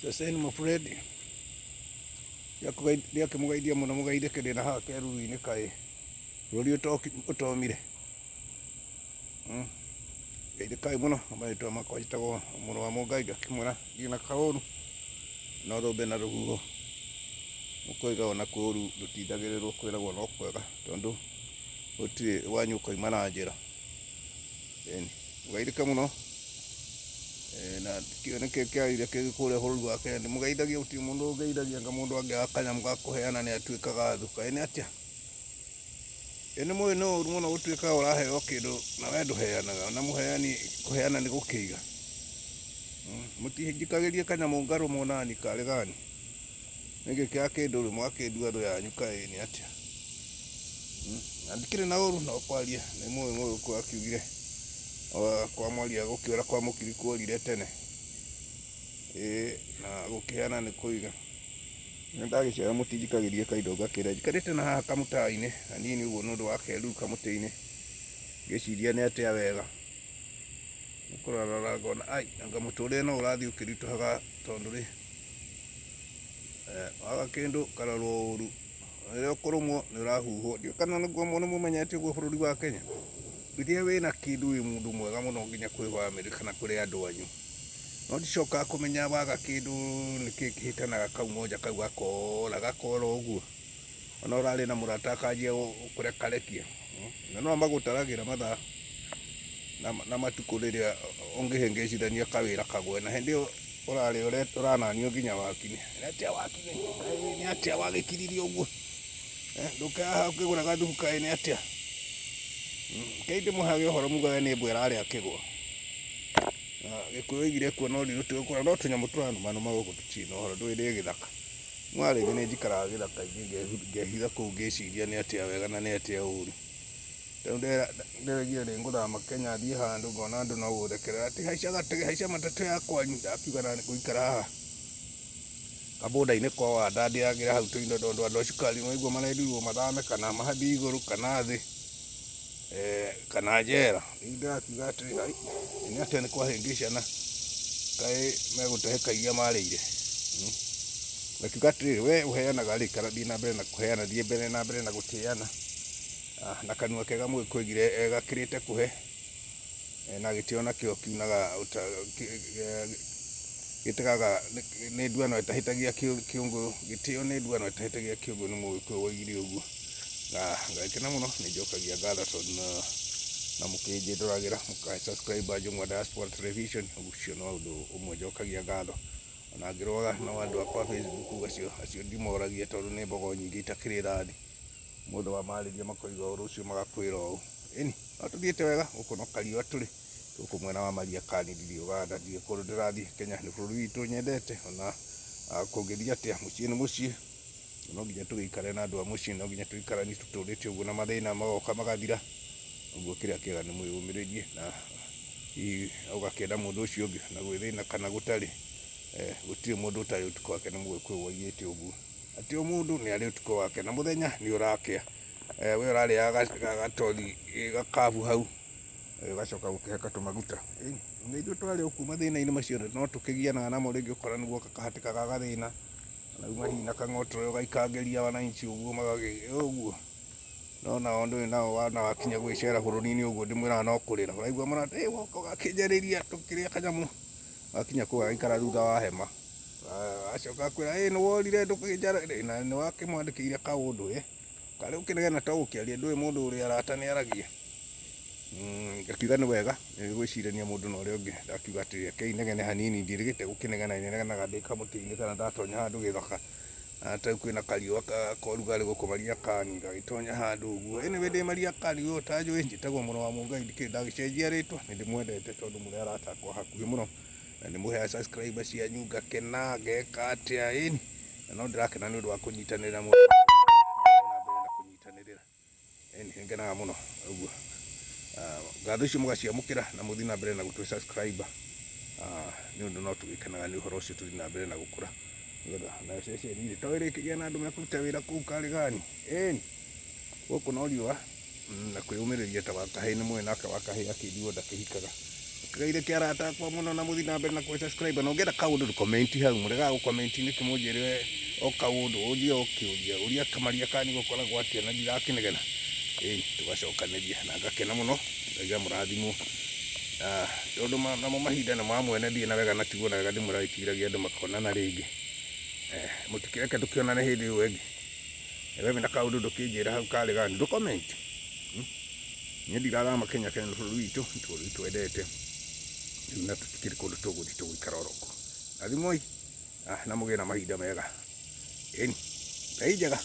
Sasa ni mafredi ya kumugaidia muno mugaide kede na ha keru ni kai roli utomire gaide kai muno mai to makwajita go muno wa mugaiga kimura gina kaoru no do bena rugo mukoiga ona koru rutindagiriro kwiragwo no kwega tondu utire wanyuka imana njira mugaide kamuno na kioneke kĩarire kĩgĩkũrĩa bũrũri wa Kenya mũgeithagia uti mũndũ ũgeithagia anga mũndũ angĩ akanyamũ ga kũheana nĩ atuĩkaga thuka nĩ atĩa nĩ mũĩ no ũru mũno gũtuĩka ũraheo kĩndũ na we ndũheanaga na mũheani kũheana nĩ gũkĩiga mũtihĩnjikagĩrie kanyamũ ngarũ monani karĩ gani nĩ gĩkĩa kĩndũ rĩ mwakĩndua thũ yanyu kaĩ nĩ atĩa na ndikĩrĩ na ũru no kwaria nĩ mũĩ mũgĩkũyũ akiugire kwa mwaria gũkĩũra kwa mũkiri kuorire tene na gũkĩheana nĩ kũiga nĩndagĩcera mũtinjikagĩrie kaindo ngakĩrĩa njikarĩte na haha kamũtaĩ-inĩ hanini ũguo nĩ ũndũ wa keruru kamũtĩ-inĩ ngĩciria nĩ atĩa wega nĩkũrarora ngona anga mũtũrĩre no ũrathiĩ ũkĩritũhaga tondũ rĩ waga kĩndũ karorwo ũru rĩrĩa ũkũrũmwo nĩ ũrahuhwo ndiũ kana nĩguo mũmenyete ũguo bũrũri wa Kenya rĩrĩa wĩna kĩndũ wĩ mũndũ mwega mũno nginya kwĩ bamĩrĩ kana kũrĩ andũ anyu no ndicokaga kũmenya waga kĩndũ nĩkĩĩ kĩhĩtanaga kau moja kau gakora ũguo ona ũrarĩ na mũrata akanjia kũrekarekia na no magũtaragĩra mathaa na matukũ rĩrĩa ũngĩhĩngĩcithania kawĩra kagwe na hĩndĩ ĩyo ũrarĩ ũrananio nginya wakinĩ nĩ atĩa wagĩkiririe ũguo ndũkahaha ũkĩgũra gathubu kaĩ nĩ atĩa kainde muhage horo mugawe ni mbwera ari akigwa gikuyu igire kuo no riru tukura no tunyamu twanuma maguku tuchino horo ndwire githaka mwari ni njikara githaka ngehitha kuu ngiciria ni atia wega na ni atia uru ndĩraigire ngũthama Kenya thiĩ handũ ngona andũ no gũthekerera ati haica matatũ yakwa ndakiuga na gũikara haha kaboda-inĩ kwa wanda ndĩagĩra hau tũindo tondũ andũ a cukari maigua marendirwo mathame kana mahathi igũrũ kana thĩ kana njera ndakiuga atĩrĩ nĩ atĩa nĩ kwahĩngĩcana kaĩ megũtehekagia marĩire ngakiuga atĩrĩ we ũheanaga rĩ kana thiĩ na mbere na kũheana thiĩ mbere na mbere na gũtĩana na kanua kega mũgĩkũigire gakĩrĩte kũhe na gĩtĩo nakĩo kiunaga gĩtegaga nĩ nduano ĩtahĩtagia kĩũngũ gĩtĩo nĩ nduano ĩtahĩtagia kĩũngũ nĩ mũgĩkũyũ woigire ũguo na ngakena mũno nĩ njokagia ngatho tondũ na mũkĩnjĩndoragĩra mũkahe subscribe Njũng'wa Diaspora Television ũcio no ũndũ ũmwe njokagia ngatho ona ngĩroga no andũ akwa Facebook acio ndimoragia tondũ nĩ mbogo nyingĩ itakĩrĩ rathi mũndũ wa marĩria makoiga ũrũ ũcio magakwĩra ũũ ĩni no tũthiĩte wega gũkũ no kariũa tũrĩ gũkũ mwena wa Mariakani ndirĩ Uganda ndirĩ kũndũ ndĩrathiĩ Kenya nĩ bũrũri witũ nyendete ona kũngĩthiĩ atĩa mũciĩ nĩ mũciĩ no nginya tũgĩikare na andũ a mũciĩ no nginya tũikaranie tũtũrĩte ũguo na mathĩna magoka magathira ũguo kĩrĩa kĩega nĩ mwĩyũmĩrĩrie na ũgakĩenda mũndũ ũcio ũngĩ na gwĩthĩna kana gũtarĩ gũtirĩ mũndũ ũtarĩ ũtukũ wake nĩ mũgĩkũyũ woigĩte ũguo atĩ o mũndũ nĩ arĩ ũtukũ wake na mũthenya nĩ ũrakĩa we ũrarĩaga gatori gakabu hau gacoka gũkĩheka tũmaguta nĩ ithuĩ twarĩ o kuma thĩna-inĩ macio no tũkĩgianaga namo rĩngĩ ũkora nĩguo kakahatĩka ga gathĩna na hina kang'otore ũgaikangĩria wananchi ũguo magagĩ ũguo no nao ndũĩ nao wana wakinya gwĩcera bũrũri-inĩ ũguo ndĩmwĩraga no kũrĩra ũraigua mũrata woka ũgakĩnjarĩria tũkĩrĩa kanyamũ wakinya kũu agaikara thutha wa hema acoka akwĩra nĩ worire ndũkĩnjarĩria na nĩ wakĩmwandĩkĩire kaũndũ karĩ ũkĩnegena ta ũkĩaria ndũĩ mũndũ ũrĩa arata nĩ aragia ngakiuga nĩ wega gwĩcirania mũndũ na ũrĩa ũngĩ ndakiuga atĩ reke inegene hanini ndirĩgĩte gũkĩnegena inegenaga ndĩ kamũtĩ-inĩ kana ndatonya handũ gĩthaka atau kwĩna kariũa korugarĩ gũkũ Mariakani ngagĩtonya handũ ũguo nĩwe ndĩ Mariakani ũyũ ta njũĩ njĩtagwo mũrũ wa Mũngai ndikĩrĩ ndagĩcenjia rĩtwa nĩ ndĩmwendete tondũ mũrĩ arata akwa hakuhĩ mũno na nĩ mũheaga subscriber cianyu ngakena ngeka atĩa na no ndĩrakena nĩ ũndũ wa kũnyitanĩra mũno na kũnyitanĩrĩra nĩ ngenaga mũno ũguo ngatho icio mũgaciamũkĩra na mũthiĩ na mbere na gũtwĩ subscriber nĩ ũndũ no tũgĩkenaga nĩ ũhoro ũcio tũthiĩ na mbere na gũkũra na ceceni to ĩrĩkĩgĩa na andũ mekũruta wĩra kũu karĩ gani gũkũ no riũa na kwĩyũmĩrĩria ta wakahĩ nĩ mũĩ nake wakahĩ akĩndiuo ndakĩhikaga Kaire kia rata kwa muno na muthi na mbere na subscribe na ngenda kaundu du comment hau murega go comment ni kimunjire o kaundu uthie ukiuria uria kamaria kani gukora gwatia na ndirakinegena tugacokaniria na ngakena muno ngagia murathimo tondu namo mahinda na mamwene thie na wega na tiguo na wega ndimuraitiragia andu makonana ringi mutikireke tukionane hindi iyo ingi wewe na kaundu ndukinjira hau kari gani du comment ni ndirarama Kenya bũrũri witũ twendete na tutikiri kundu tuguthi tugikara oroko athimoi na mugina mahinda mega eni ngai njega.